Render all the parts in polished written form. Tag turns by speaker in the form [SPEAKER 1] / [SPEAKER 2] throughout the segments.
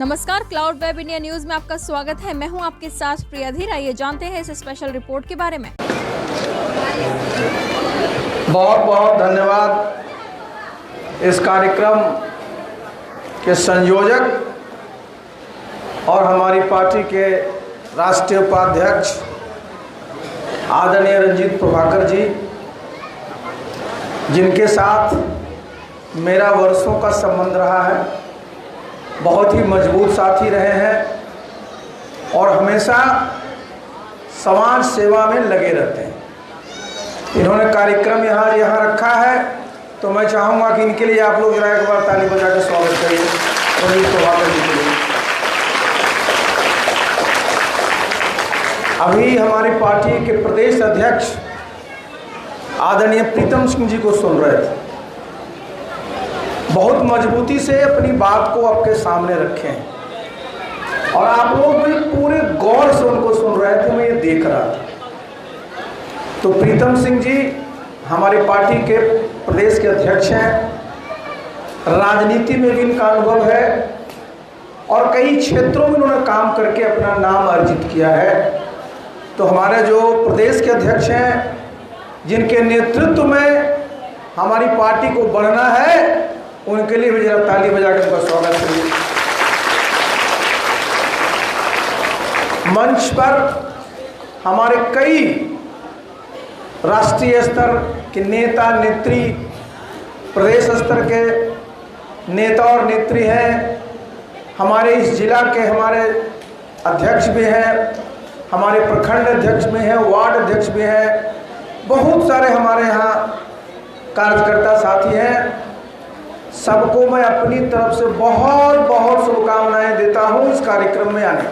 [SPEAKER 1] नमस्कार, cloud web India news में आपका स्वागत है। मैं हूं आपके साथ प्रिया धीर। आइए जानते हैं इस स्पेशल रिपोर्ट के बारे में।
[SPEAKER 2] बहुत बहुत धन्यवाद इस कार्यक्रम के संयोजक और हमारी पार्टी के राष्ट्रीय उपाध्यक्ष आदरणीय रंजीत प्रभाकर जी, जिनके साथ मेरा वर्षों का संबंध रहा है। बहुत ही मजबूत साथी रहे हैं और हमेशा समाज सेवा में लगे रहते हैं। इन्होंने कार्यक्रम यहाँ रखा है, तो मैं चाहूँगा कि इनके लिए आप लोग जरा एक बार ताली बजा के स्वागत करिए रंजीत प्रभाकर जी के लिए। अभी हमारी पार्टी के प्रदेश अध्यक्ष आदरणीय प्रीतम सिंह जी को सुन रहे थे। बहुत मजबूती से अपनी बात को आपके सामने रखे हैं और आप लोग भी पूरे गौर से उनको सुन रहे थे, मैं ये देख रहा था। तो प्रीतम सिंह जी हमारी पार्टी के प्रदेश के अध्यक्ष हैं, राजनीति में भी इनका अनुभव है और कई क्षेत्रों में उन्होंने काम करके अपना नाम अर्जित किया है। तो हमारे जो प्रदेश के अध्यक्ष हैं, जिनके नेतृत्व में हमारी पार्टी को बढ़ना है, उनके लिए भी जरा ताली बजा कर उनका स्वागत करिए। मंच पर हमारे कई राष्ट्रीय स्तर के नेता नेत्री, प्रदेश स्तर के नेता और नेत्री हैं। हमारे इस जिला के हमारे अध्यक्ष भी हैं, हमारे प्रखंड अध्यक्ष भी हैं, वार्ड अध्यक्ष भी हैं। बहुत सारे हमारे यहाँ कार्यकर्ता साथी हैं। सबको मैं अपनी तरफ से बहुत बहुत शुभकामनाएं देता हूं इस कार्यक्रम में आने।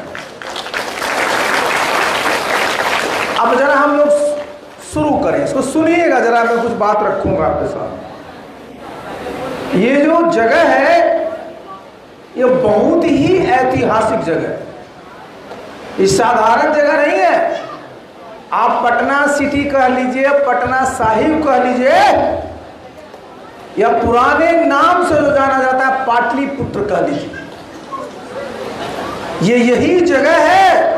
[SPEAKER 2] अब जरा हम लोग शुरू करें, इसको सुनिएगा जरा। मैं कुछ बात रखूंगा आपके साथ। ये जो जगह है, ये बहुत ही ऐतिहासिक जगह है। ये साधारण जगह नहीं है। आप पटना सिटी कह लीजिए, पटना साहिब कह लीजिए, या पुराने नाम से जो जाना जाता है पाटलिपुत्र कह लीजिए, ये यही जगह है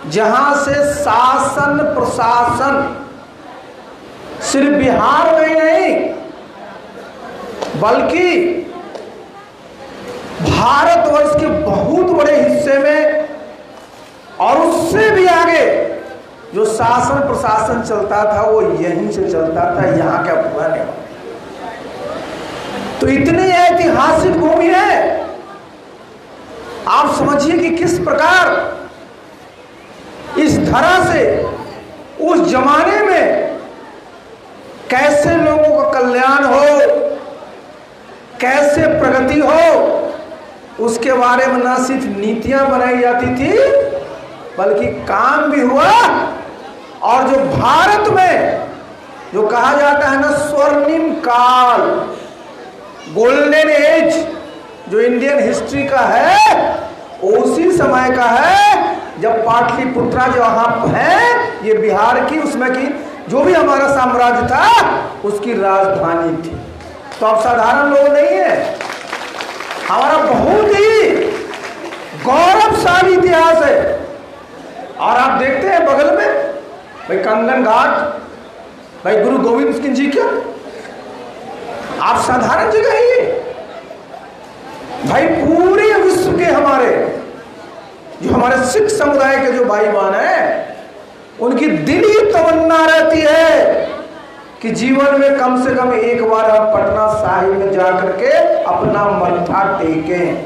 [SPEAKER 2] जहां से शासन प्रशासन सिर्फ बिहार में ही नहीं बल्कि भारतवर्ष के बहुत बड़े हिस्से में और उससे भी आगे जो शासन प्रशासन चलता था वो यहीं से चलता था, यहाँ का पुराने। तो इतनी ऐतिहासिक भूमि है, आप समझिए कि किस प्रकार इस धरा से उस जमाने में कैसे लोगों का कल्याण हो, कैसे प्रगति हो, उसके बारे में न सिर्फ नीतियां बनाई जाती थी बल्कि काम भी हुआ। और जो भारत में जो कहा जाता है ना स्वर्णिम काल, गोल्डन एज जो इंडियन हिस्ट्री का है, उसी समय का है जब पाटलिपुत्रा जो वहां है, ये बिहार की, उसमें की जो भी हमारा साम्राज्य था उसकी राजधानी थी। तो अब साधारण लोग नहीं है, हमारा बहुत ही गौरवशाली इतिहास है। और आप देखते हैं बगल में भाई कंगन घाट, भाई गुरु गोविंद सिंह जी का, आप साधारण जगह ही भाई पूरे विश्व के हमारे जो हमारे सिख समुदाय के जो भाई बहन हैं, उनकी दिली तमन्ना रहती है कि जीवन में कम से कम एक बार आप पटना साहिब में जाकर के अपना मत्था टेकें।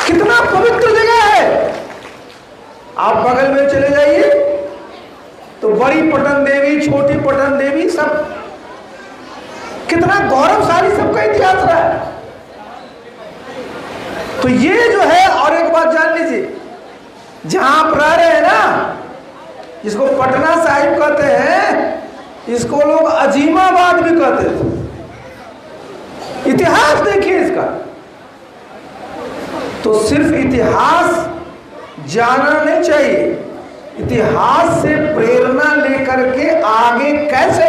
[SPEAKER 2] कितना पवित्र जगह है। आप बगल में चले जाइए तो बड़ी पटन देवी, छोटी पटन देवी, सब कितना गौरवशाली सबका इतिहास रहा है। तो ये जो है, और एक बात जान लीजिए, जहां आप रह रहे हैं ना, जिसको पटना साहिब कहते हैं, इसको लोग अजीमाबाद भी कहते थे। इतिहास देखिए इसका। तो सिर्फ इतिहास जानना नहीं चाहिए, इतिहास से प्रेरणा लेकर के आगे कैसे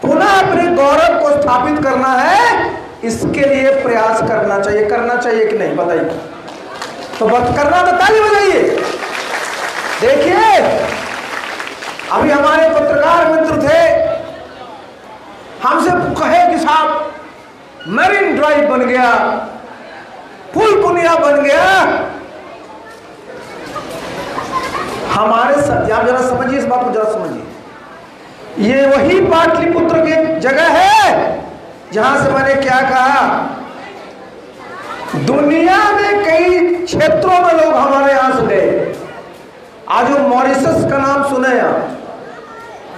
[SPEAKER 2] पुनः अपने गौरव को स्थापित करना है, इसके लिए प्रयास करना चाहिए कि नहीं, बताइए। तो बस करना तो ताली बजाइए। देखिए, अभी हमारे पत्रकार मित्र थे, हमसे कहे कि साहब मरीन ड्राइव बन गया, पुल पुनिया बन गया। हमारे साथ आप जरा समझिए, इस बात को जरा समझिए। ये वही पाटलिपुत्र की जगह है जहां से मैंने क्या कहा, दुनिया में कई क्षेत्रों में लोग हमारे यहां से गए। आज वो मॉरिशस का नाम सुने आप,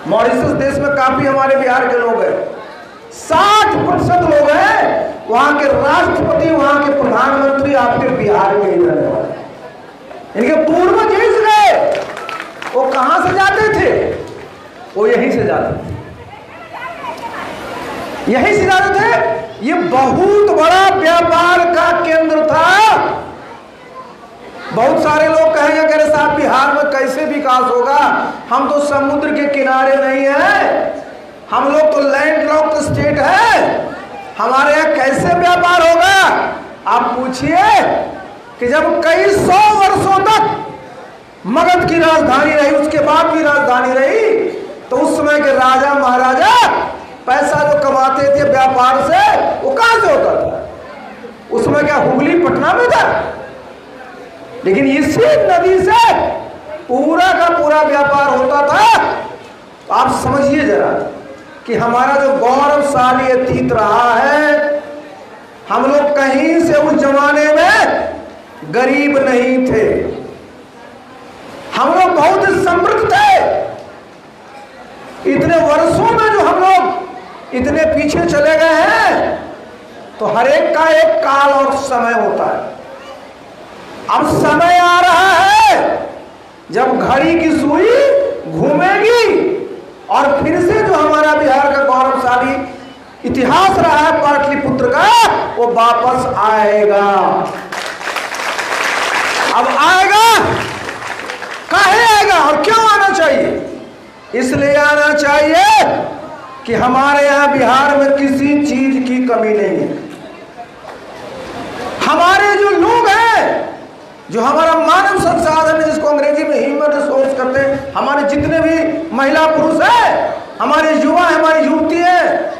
[SPEAKER 2] मॉरिशस देश में काफी हमारे बिहार के लोग हैं, 60% लोग हैं वहां के राष्ट्रपति, वहां के प्रधानमंत्री आपके बिहार में ही रहने वाले। इनके पूर्वज यहीं से गए। वो कहां से जाते थे? वो यहीं से जाते थे, यहीं से जाते थे। ये बहुत बड़ा व्यापार का केंद्र था। बहुत सारे लोग कहेंगे कि अरे साहब बिहार में कैसे विकास होगा, हम तो समुद्र के किनारे नहीं है, हम लोग तो लैंड लॉक्ड स्टेट है, हमारे यहाँ कैसे व्यापार होगा। आप पूछिए कि जब कई 100 वर्षों तक मगध की राजधानी रही, उसके बाद भी राजधानी रही, तो उस समय के राजा महाराजा पैसा जो कमाते थे व्यापार से, वो कहां से होता था? उसमें क्या हुगली पटना में था? लेकिन इसी नदी से पूरा का पूरा व्यापार होता था। आप समझिए जरा कि हमारा जो गौरवशाली अतीत रहा है, हम लोग कहीं से उस जमाने में गरीब नहीं थे, हम लोग बहुत समृद्ध थे। इतने वर्षों में जो हम लोग इतने पीछे चले गए हैं, तो हर एक का एक काल और समय होता है। अब समय आ रहा है जब घड़ी की सुई घूमेगी और फिर से जो हमारा बिहार का गौरवशाली इतिहास रहा है पाटलिपुत्र का, वो वापस आएगा। अब आएगा, काहे आएगा और क्यों आना चाहिए? इसलिए आना चाहिए कि हमारे यहां बिहार में किसी चीज की कमी नहीं है। हमारे जो लोग हैं, जो हमारा मानव संसाधन है, जिसको अंग्रेजी में ह्यूमन रिसोर्स करते हैं, हमारे जितने भी महिला पुरुष हैं, हमारे युवा हैं, हमारी युवती हैं,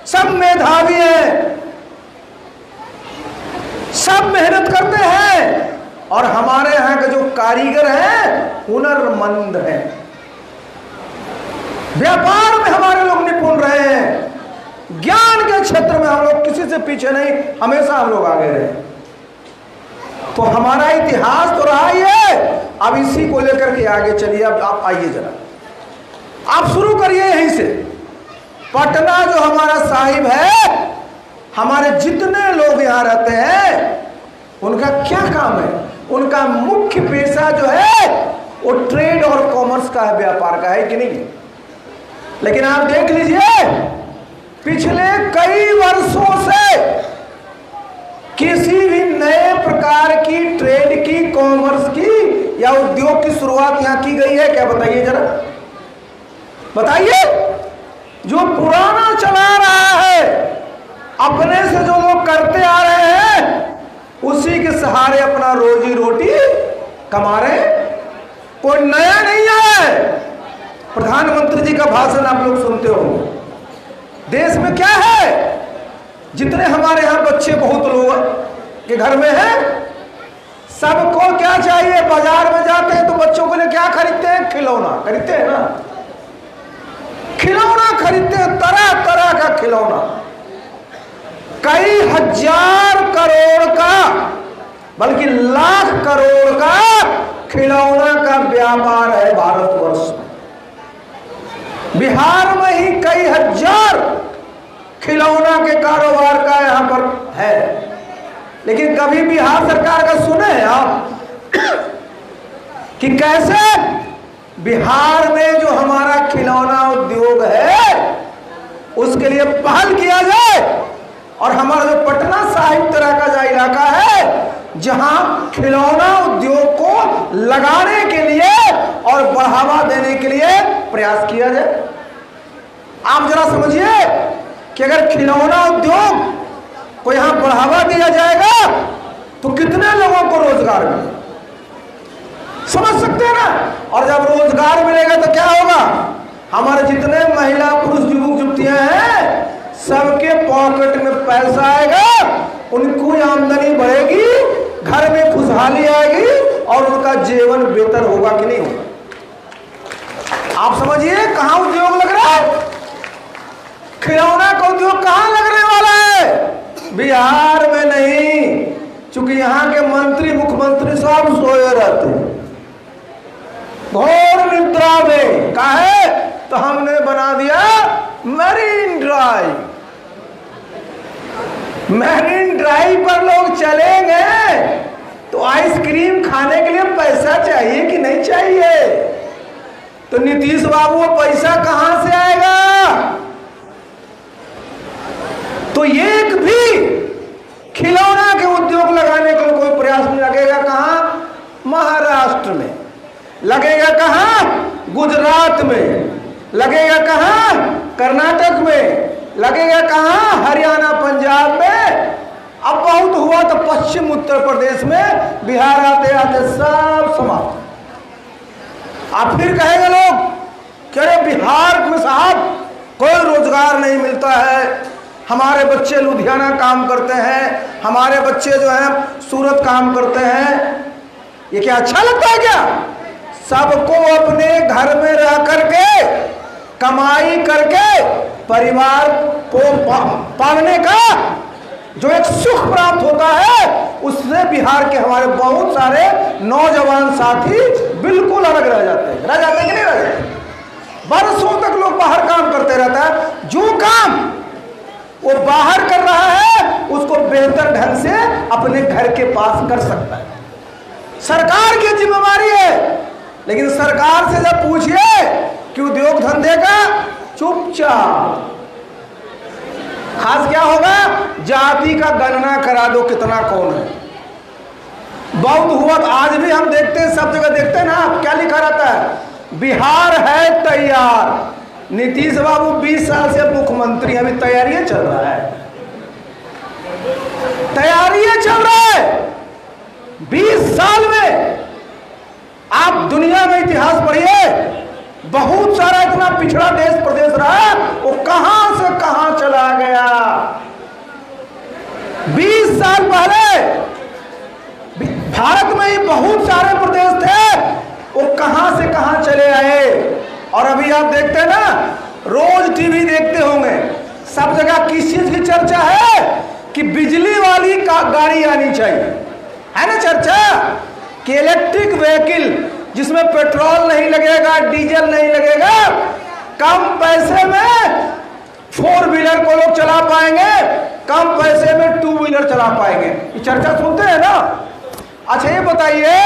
[SPEAKER 2] सब मेधावी हैं, सब मेहनत करते हैं, और हमारे यहाँ के जो कारीगर हैं हुनरमंद हैं। व्यापार में हमारे लोग निपुण रहे हैं, ज्ञान के क्षेत्र में हम लोग किसी से पीछे नहीं, हमेशा हम लोग आगे रहे। तो हमारा इतिहास तो रहा ही है। अब इसी को लेकर के आगे चलिए। अब आप आइए जरा, आप शुरू करिए यहीं से। पटना जो हमारा साहिब है, हमारे जितने लोग यहाँ रहते हैं, उनका क्या काम है? उनका मुख्य पेशा जो है वो ट्रेड और कॉमर्स का है, व्यापार का है कि नहीं? लेकिन आप देख लीजिए, पिछले कई वर्षों से किसी भी नए प्रकार की ट्रेड की, कॉमर्स की या उद्योग की शुरुआत यहां की गई है क्या? बताइए जरा, बताइए। जो पुराना चला रहा है, अपने से जो लोग करते आ रहे हैं, उसी के सहारे अपना रोजी रोटी कमा रहे। कोई नया नहीं है। प्रधानमंत्री जी का भाषण आप लोग सुनते हो, देश में क्या है? जितने हमारे यहाँ बच्चे बहुत लोग के घर में हैं, सबको क्या चाहिए? बाजार में जाते हैं तो बच्चों के लिए क्या खरीदते हैं? खिलौना खरीदते हैं ना, खिलौना खरीदते हैं, तरह तरह का खिलौना। कई हजार करोड़ का, बल्कि लाख करोड़ का खिलौना का व्यापार है भारतवर्ष में। बिहार में ही कई हजार खिलौना के कारोबार का यहां पर है। लेकिन कभी बिहार सरकार का सुने आप कि कैसे बिहार में जो हमारा खिलौना उद्योग है उसके लिए पहल किया जाए, और हमारा जो पटना साहिब तरह का जो इलाका है, जहां खिलौना उद्योग को लगाने के लिए और बढ़ावा देने के लिए प्रयास किया जाए। आप जरा समझिए कि अगर खिलौना उद्योग को यहां बढ़ावा दिया जाएगा तो कितने लोगों को रोजगार मिलेगा, समझ सकते हैं ना। और जब रोजगार मिलेगा तो क्या होगा, हमारे जितने महिला पुरुष युवक युवतियां हैं सबके पॉकेट में पैसा आएगा, उनकी आमदनी बढ़ेगी, घर में खुशहाली आएगी और उनका जीवन बेहतर होगा कि नहीं होगा। आप समझिए कहां उद्योग लग रहा है, खिलौना का उद्योग कहां लगने वाला है, बिहार में नहीं, क्योंकि यहां के मंत्री मुख्यमंत्री सब सोए रहते हैं घोर निद्रा में। काहे तो हमने बना दिया मरीन ड्राइव, मरीन ड्राइव पर लोग चलेंगे तो आइसक्रीम खाने के लिए पैसा चाहिए कि नहीं चाहिए, तो नीतीश बाबू वो पैसा कहां से आएगा। तो एक भी खिलौना के उद्योग लगाने के लिए कोई प्रयास नहीं लगेगा। कहां, महाराष्ट्र में लगेगा, कहां गुजरात में लगेगा, कहां कर्नाटक में लगेगा, कहां हरियाणा पंजाब में, अब बहुत हुआ तो पश्चिम उत्तर प्रदेश में, बिहार आते आते सब समाप्त। अब फिर कहेंगे लोग कि अरे बिहार में साहब कोई रोजगार नहीं मिलता है, हमारे बच्चे लुधियाना काम करते हैं, हमारे बच्चे जो हैं सूरत काम करते हैं। ये क्या अच्छा लगता है क्या? सबको अपने घर में रह करके कमाई करके परिवार को पालने का जो एक सुख प्राप्त होता है, उससे बिहार के हमारे बहुत सारे नौजवान साथी बिल्कुल अलग रह जाते हैं। रह जाते हैं कि नहीं रह जाते? बरसों तक लोग बाहर काम करते रहता है, जो काम वो बाहर कर रहा है उसको बेहतर ढंग से अपने घर के पास कर सकता है। सरकार की जिम्मेवारी है, लेकिन सरकार से जब पूछिए कि उद्योग धंधे का, चुपचाप। खास क्या होगा, जाति का गणना करा दो कितना कौन है। बहुत हुआ तो आज भी हम देखते हैं, सब जगह देखते हैं ना, क्या लिखा रहता है, बिहार है तैयार। नीतीश बाबू 20 साल से मुख्यमंत्री, अभी तैयारियां चल रहा है, तैयारियां चल रहा है। 20 साल में आप दुनिया में इतिहास पढ़िए, बहुत सारा इतना पिछड़ा देश प्रदेश रहा, वो कहां से कहां चला गया। 20 साल पहले भारत में ही बहुत सारे प्रदेश थे, वो कहां से कहां चले आए। और अभी आप देखते हैं ना, रोज टीवी देखते होंगे, सब जगह किस चीज की चर्चा है कि बिजली वाली गाड़ी आनी चाहिए, है ना चर्चा, कि इलेक्ट्रिक व्हीकल जिसमें पेट्रोल नहीं लगेगा, डीजल नहीं लगेगा, कम पैसे में 4 व्हीलर को लोग चला पाएंगे, कम पैसे में 2 व्हीलर चला पाएंगे। ये चर्चा सुनते हैं ना। अच्छा ये बताइए,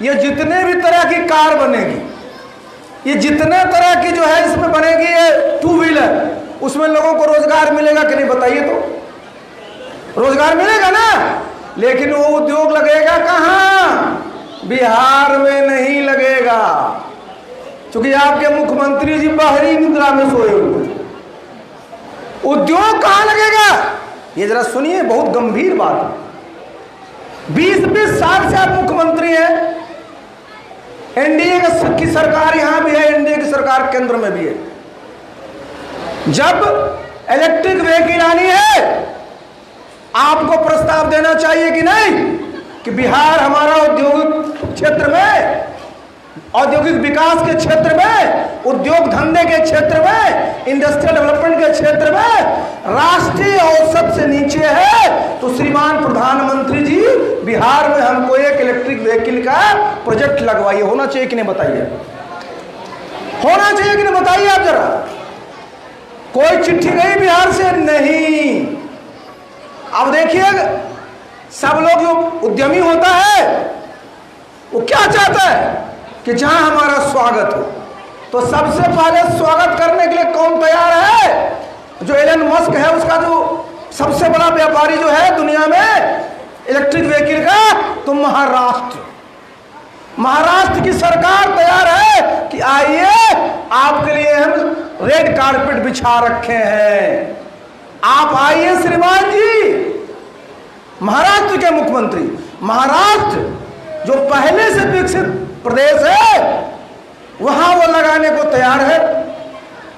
[SPEAKER 2] ये जितने भी तरह की कार बनेगी, ये जितने तरह की जो है इसमें बनेगी ये 2 व्हीलर, उसमें लोगों को रोजगार मिलेगा कि नहीं बताइए? तो रोजगार मिलेगा ना, लेकिन वो उद्योग लगेगा कहां? बिहार में नहीं लगेगा, क्योंकि आपके मुख्यमंत्री जी बाहरी निद्रा में सोए हुए। उद्योग कहां लगेगा? ये जरा सुनिए, बहुत गंभीर बात है। 20-20 साल से आप मुख्यमंत्री हैं, एनडीए की सरकार यहां भी है, एनडीए की सरकार केंद्र में भी है। जब इलेक्ट्रिक व्हीकल आनी है, आपको प्रस्ताव देना चाहिए कि नहीं कि बिहार हमारा औद्योगिक क्षेत्र में, औद्योगिक विकास के क्षेत्र में, उद्योग धंधे के क्षेत्र में, इंडस्ट्रियल डेवलपमेंट के क्षेत्र में राष्ट्रीय औसत से नीचे है। तो श्रीमान प्रधानमंत्री जी, बिहार में हमको एक इलेक्ट्रिक व्हीकल का प्रोजेक्ट लगवाइए। होना चाहिए कि नहीं बताइए? होना चाहिए कि नहीं बताइए आप जरा। कोई चिट्ठी गई बिहार से? नहीं। अब देखिए, सब लोग जो उद्यमी होता है वो क्या चाहता है कि जहां हमारा स्वागत हो। तो सबसे पहले स्वागत करने के लिए कौन तैयार है? जो एलन मस्क है, उसका जो सबसे बड़ा व्यापारी जो है दुनिया में इलेक्ट्रिक व्हीकल का, तो महाराष्ट्र की सरकार तैयार है कि आइए, आपके लिए हम रेड कारपेट बिछा रखे हैं। आप आइए श्रीमान जी, महाराष्ट्र के मुख्यमंत्री, महाराष्ट्र जो पहले से विकसित प्रदेश है वहां वो लगाने को तैयार है।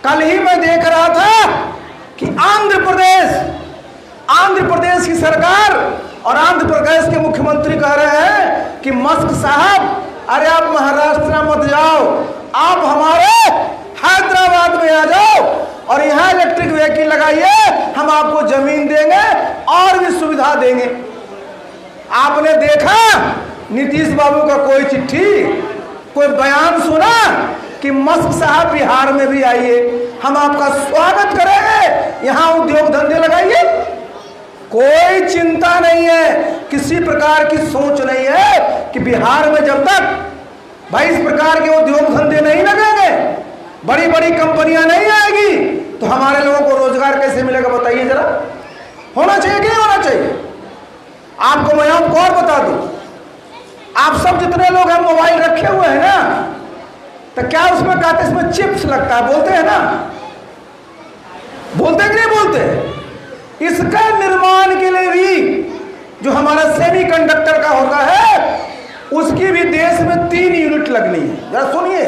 [SPEAKER 2] कल ही मैं देख रहा था कि आंध्र प्रदेश की सरकार और आंध्र प्रदेश के मुख्यमंत्री कह रहे हैं कि मस्क साहब, अरे आप महाराष्ट्र मत जाओ, आप हमारे हैदराबाद में आ जाओ और यहाँ इलेक्ट्रिक व्हीकल लगाइए, हम आपको जमीन देंगे और भी सुविधा देंगे। आपने देखा नीतीश बाबू का कोई चिट्ठी, कोई बयान सुना कि मस्क साहब बिहार में भी आइए, हम आपका स्वागत करेंगे, यहाँ उद्योग धंधे लगाइए। कोई चिंता नहीं है, किसी प्रकार की सोच नहीं है कि बिहार में जब तक भाई इस प्रकार के उद्योग धंधे नहीं लगेंगे, बड़ी बड़ी कंपनियां नहीं आएगी, तो हमारे लोगों को रोजगार कैसे मिलेगा बताइए जरा। होना चाहिए कि नहीं होना चाहिए? आपको मैं आपको और बता दूं, आप सब जितने लोग हैं मोबाइल रखे हुए हैं ना, तो क्या उसमें कहते इसमें चिप्स लगता है, बोलते हैं ना, बोलते कि नहीं बोलते? इसके निर्माण के लिए भी जो हमारा सेमीकंडक्टर का होता है, उसकी भी देश में 3 यूनिट लगनी है। जरा सुनिए,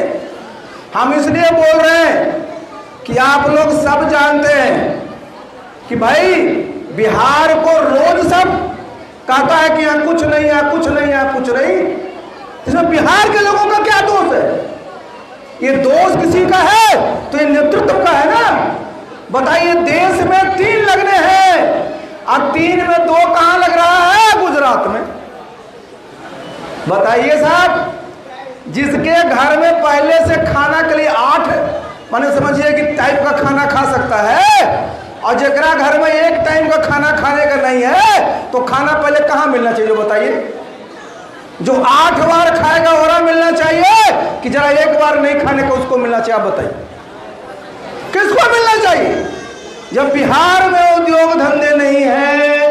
[SPEAKER 2] हम इसलिए बोल रहे हैं कि आप लोग सब जानते हैं कि भाई बिहार को रोज सब कहता है कि यहाँ कुछ नहीं, यहाँ कुछ नहीं, यहाँ कुछ नहीं। इसमें बिहार के लोगों का क्या दोष है? ये दोष किसी का है तो ये नेतृत्व का है ना। बताइए, देश में 3 लगने हैं और 3 में 2 कहां लग रहा है? गुजरात में। बताइए साहब, जिसके घर में पहले से खाना के लिए 8 माने समझिए कि टाइप का खाना खा सकता है, और जकरा घर में 1 टाइम का खाना खाने का नहीं है, तो खाना पहले कहां मिलना चाहिए बताइए? जो 8 बार खाएगा और मिलना चाहिए कि जरा 1 बार नहीं खाने का उसको मिलना चाहिए? आप बताइए किसको मिलना चाहिए? जब बिहार में उद्योग धंधे नहीं है,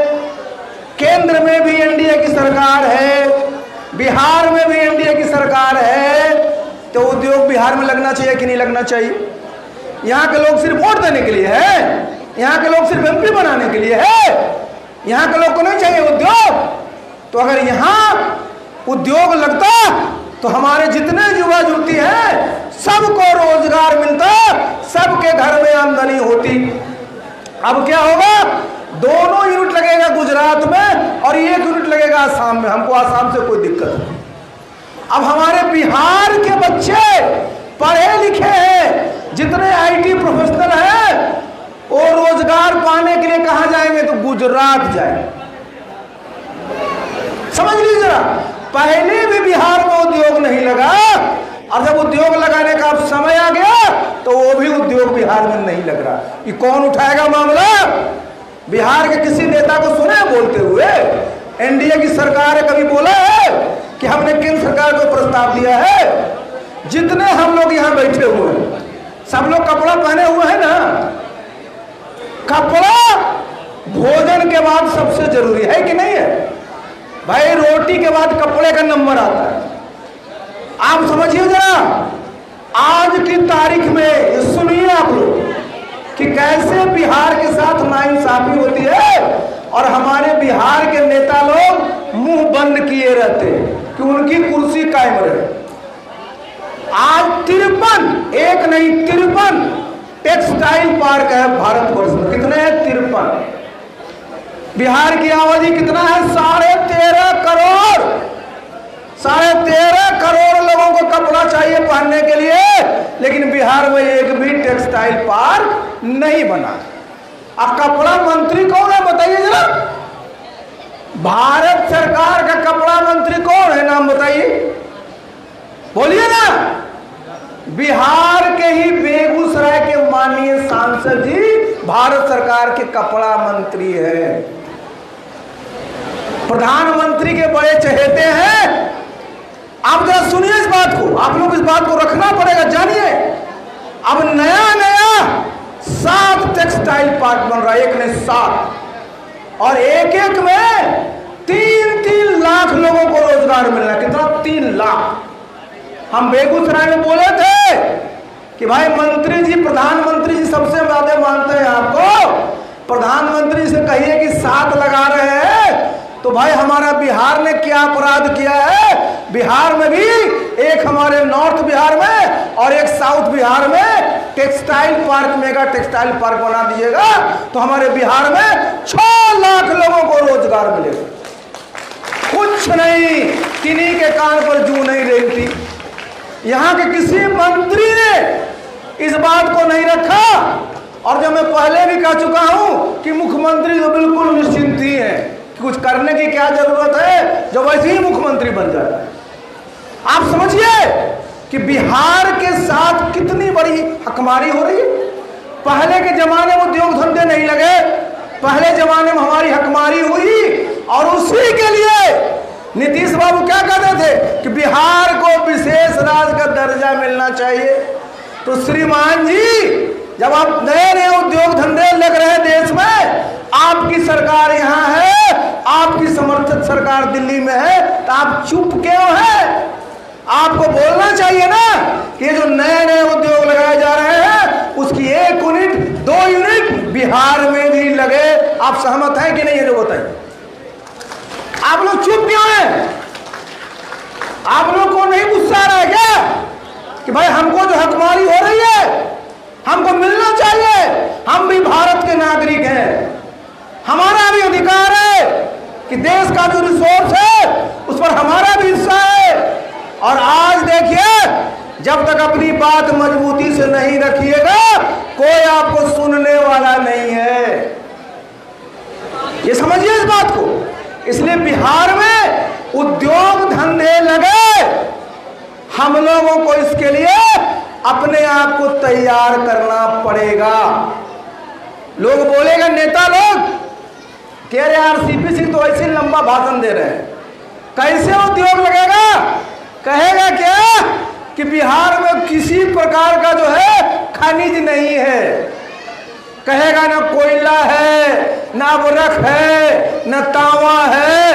[SPEAKER 2] केंद्र में भी एनडीए की सरकार है, बिहार में भी एनडीए की सरकार है, तो उद्योग बिहार में लगना चाहिए कि नहीं लगना चाहिए? यहाँ के लोग सिर्फ वोट देने के लिए है, यहाँ के लोग सिर्फ एमपी बनाने के लिए है, यहाँ के लोग को नहीं चाहिए उद्योग। तो अगर यहाँ उद्योग लगता तो हमारे जितने युवा युवती हैं सबको रोजगार मिलता, सबके घर में आमदनी होती। अब क्या होगा? 2 यूनिट लगेगा गुजरात में और 1 यूनिट लगेगा आसाम में। हमको आसाम से कोई दिक्कत नहीं। अब हमारे बिहार के बच्चे पढ़े लिखे हैं, जितने आईटी प्रोफेशनल हैं, वो रोजगार पाने के लिए कहां जाएंगे? तो गुजरात जाएंगे। समझ लीजिए जरा, पहले भी बिहार में उद्योग नहीं लगा, और जब उद्योग लगाने का अब समय आ गया तो वो भी उद्योग बिहार में नहीं लग रहा। ये कौन उठाएगा मामला? बिहार के किसी नेता को सुने बोलते हुए? एनडीए की सरकार ने कभी बोला है कि हमने केंद्र सरकार को प्रस्ताव दिया है? जितने हम लोग यहाँ बैठे हुए हैं, सब लोग कपड़ा पहने हुए हैं ना। कपड़ा भोजन के बाद सबसे जरूरी है कि नहीं है भाई? रोटी के बाद कपड़े का नंबर आता है। आप समझिए जरा, आज की तारीख में सुनिए आप लोग कि कैसे बिहार के साथ नाइंसाफी होती है, और हमारे बिहार के नेता लोग मुंह बंद किए रहते हैं कि उनकी कुर्सी कायम रहे। आज 53, एक नहीं 53 टेक्सटाइल पार्क है भारतवर्ष में। कितने हैं? 53। बिहार की आबादी कितना है? 13.5 करोड़। 13.5 करोड़ लोगों को कपड़ा चाहिए पहनने के लिए, लेकिन बिहार में एक भी टेक्सटाइल पार्क नहीं बना। अब कपड़ा मंत्री कौन है बताइए जरा? भारत सरकार का कपड़ा मंत्री कौन है? नाम बताइए, बोलिए ना। बिहार के ही बेगूसराय के माननीय सांसद जी भारत सरकार के कपड़ा मंत्री है। प्रधानमंत्री के बड़े चहेते हैं। आप जरा सुनिए इस बात को, आप लोग इस बात को रखना पड़ेगा, जानिए। अब नया नया 7 टेक्सटाइल पार्क बन रहा है, एक ने 7, और एक में 3-3 लाख लोगों को रोजगार मिलना। कितना? 3 लाख। हम बेगूसराय में बोले थे कि भाई मंत्री जी, प्रधानमंत्री जी सबसे ज्यादा मानते हैं आपको, प्रधानमंत्री से कहिए कि 7 लगा रहे हैं, तो भाई हमारा बिहार ने क्या अपराध किया है? बिहार में भी एक हमारे नॉर्थ बिहार में और एक साउथ बिहार में textile park, mega textile park बना दीजिएगा तो हमारे बिहार में 6 लाख लोगों को रोजगार मिलेगा। कुछ नहीं, किन्हीं के कान पर जू नहीं रेंगती। यहाँ के किसी मंत्री ने इस बात को नहीं रखा। और जब मैं पहले भी कह चुका हूं कि मुख्यमंत्री तो बिल्कुल निश्चिंत ही है, कुछ करने की क्या जरूरत है, जो वैसे ही मुख्यमंत्री बन जाता है। आप समझिए कि बिहार के साथ कितनी बड़ी हकमारी हो रही है। पहले के जमाने में उद्योग धंधे नहीं लगे, पहले जमाने में हमारी हकमारी हुई और उसी के लिए नीतीश बाबू क्या कहते थे कि बिहार को विशेष राज्य का दर्जा मिलना चाहिए। तो श्रीमान जी, जब आप नए नए उद्योग धंधे लग रहे हैं देश में, आपकी सरकार यहाँ है, आपकी समर्थित सरकार दिल्ली में है, तो आप चुप क्यों हैं? आपको बोलना चाहिए ना कि जो नए नए उद्योग लगाए जा रहे हैं उसकी 1 यूनिट 2 यूनिट बिहार में भी लगे। आप सहमत हैं कि नहीं? ये जो बताइए, आप लोग चुप क्यों हैं? आप लोग को नहीं गुस्सा आ रहा है क्या कि भाई हमको जो हकमारी हो रही है हमको मिलना चाहिए? हम भी भारत के नागरिक हैं, हमारा भी अधिकार है कि देश का जो रिसोर्स है उस पर हमारा भी हिस्सा है। और आज देखिए, जब तक अपनी बात मजबूती से नहीं रखिएगा कोई आपको सुनने वाला नहीं है। ये समझिए इस बात को। इसलिए बिहार में उद्योग धंधे लगे, हम लोगों को इसके लिए अपने आप को तैयार करना पड़ेगा। लोग बोलेगा, नेता लोग कह रहे यार सीपी सिंह तो ऐसे लंबा भाषण दे रहे हैं, कैसे उद्योग लगेगा? कहेगा क्या कि बिहार में किसी प्रकार का जो है खनिज नहीं है, कहेगा ना कोयला है, ना वरख है, ना तांबा है,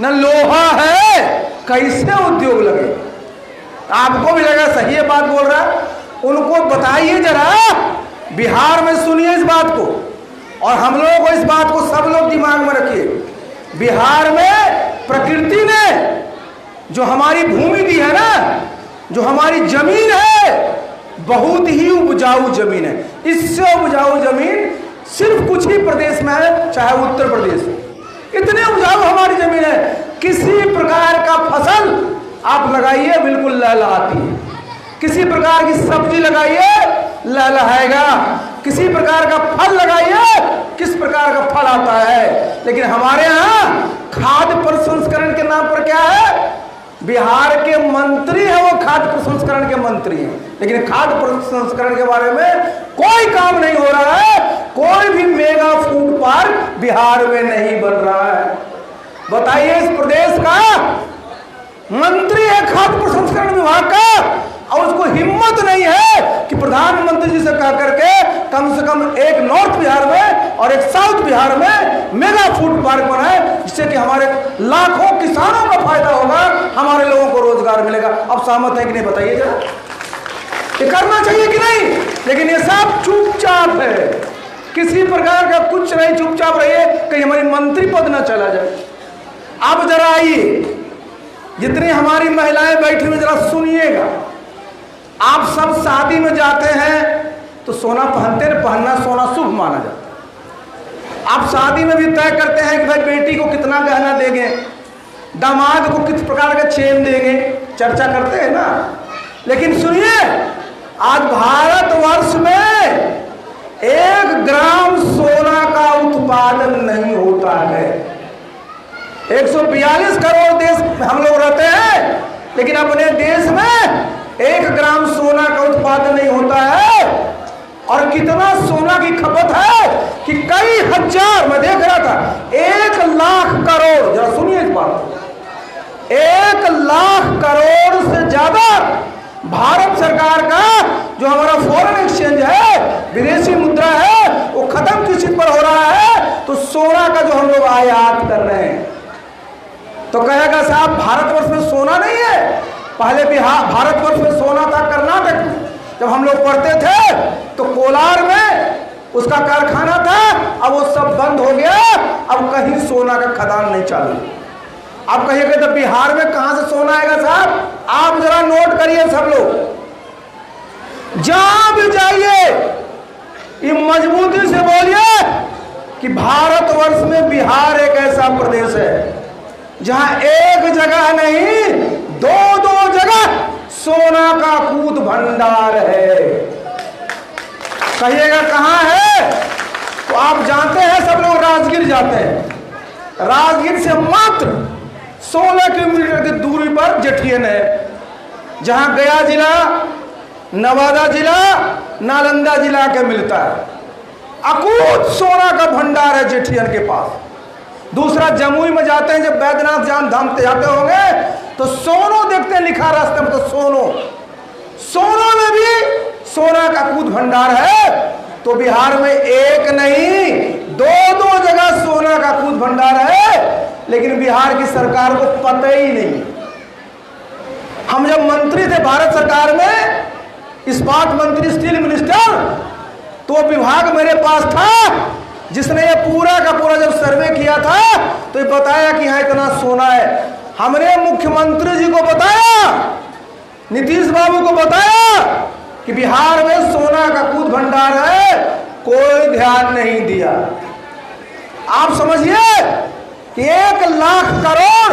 [SPEAKER 2] ना लोहा है, कैसे उद्योग लगे? आपको भी लगा सही है बात बोल रहा है, उनको बताइए जरा, बिहार में सुनिए इस बात को और हम लोगों को इस बात को सब लोग दिमाग में रखिए। बिहार में प्रकृति ने जो हमारी भूमि दी है ना, जो हमारी जमीन है, बहुत ही उपजाऊ जमीन है। इससे उपजाऊ जमीन सिर्फ कुछ ही प्रदेश में है, चाहे उत्तर प्रदेश। इतने उपजाऊ हमारी जमीन है, किसी प्रकार का फसल आप लगाइए बिल्कुल लहलहाती है, किसी प्रकार की सब्जी लगाइए लहलहाएगा, किसी प्रकार का फल लगाइए किस प्रकार का फल आता है। लेकिन हमारे यहाँ खाद्य प्रसंस्करण के नाम पर क्या है? बिहार के मंत्री है वो खाद्य प्रसंस्करण के मंत्री हैं, लेकिन खाद्य प्रसंस्करण के बारे में कोई काम नहीं हो रहा है। कोई भी मेगा फूड पार्क बिहार में नहीं बन रहा है। बताइए, इस प्रदेश का मंत्री है खाद्य प्रसंस्करण विभाग का और उसको हिम्मत नहीं है कि प्रधानमंत्री जी से कह करके कम से कम एक नॉर्थ बिहार में और एक साउथ बिहार में मेगा फूड पार्क बनाए, जिससे कि हमारे लाखों किसानों का फायदा होगा, हमारे लोगों को रोजगार मिलेगा। अब सहमत है कि नहीं बताइए जरा? ये करना चाहिए कि नहीं? लेकिन ये सब चुपचाप है, किसी प्रकार का कुछ नहीं, चुपचाप रहिए कहीं हमारी मंत्री पद ना चला जाए। अब जरा आइए, जितनी हमारी महिलाएं बैठी हुई, जरा सुनिएगा। आप सब शादी में जाते हैं तो सोना पहनते हैं, पहनना सोना शुभ माना जाता है। आप शादी में भी तय करते हैं कि भाई बेटी को कितना गहना देंगे, दामाद को किस प्रकार का चेन देंगे, चर्चा करते हैं ना। लेकिन सुनिए, आज भारतवर्ष में 1 ग्राम सोना का उत्पादन नहीं होता है। 142 करोड़ देश हम लोग रहते हैं, लेकिन अपने देश में 1 ग्राम सोना का उत्पादन नहीं होता है। और कितना सोना की खपत है कि कई हजार, मैं देख रहा था, 1 लाख करोड़, जरा सुनिए इस बात को, 1 लाख करोड़ से ज्यादा भारत सरकार का जो हमारा फॉरेन एक्सचेंज है, विदेशी मुद्रा है, वो खत्म किसी पर हो रहा है। तो सोना का जो हम लोग आयात कर रहे हैं, तो कहेगा साहब भारतवर्ष में सोना नहीं है। पहले बिहार भारतवर्ष में सोना था कर्नाटक में। जब हम लोग पढ़ते थे तो कोलार में उसका कारखाना था, अब वो सब बंद हो गया। अब कहीं सोना का खदान नहीं चालू। अब कहिएगा तो बिहार में कहां से सोना आएगा साहब? आप जरा नोट करिए सब लोग, जहां भी जाइए ये मजबूती से बोलिए कि भारतवर्ष में बिहार एक ऐसा प्रदेश है जहां एक जगह नहीं, दो जगह सोना का कूद भंडार है। कहिएगा कहां है? तो आप जानते हैं, सब लोग राजगीर जाते हैं। राजगीर से मात्र 16 किलोमीटर की दूरी पर जेठियन है, जहां गया जिला, नवादा जिला, नालंदा जिला के मिलता है। अकूत सोना का भंडार है जेठियन के पास। दूसरा जमुई में जाते हैं, जब बैद्यनाथ जान धाम पे जाते होंगे तो सोनो देखते हैं लिखा रास्ते में, तो सोनो में भी सोना का कूद भंडार है। तो बिहार में एक नहीं, दो जगह सोना का कूद भंडार है, लेकिन बिहार की सरकार को पता ही नहीं। हम जब मंत्री थे भारत सरकार में, इस्पात मंत्री, स्टील मिनिस्टर, तो विभाग मेरे पास था जिसने ये पूरा का पूरा जब सर्वे किया था तो ये बताया कि यहाँ इतना सोना है। हमने मुख्यमंत्री जी को बताया, नीतीश बाबू को बताया कि बिहार में सोना का कूद भंडार है, कोई ध्यान नहीं दिया। आप समझिए कि 1 लाख करोड़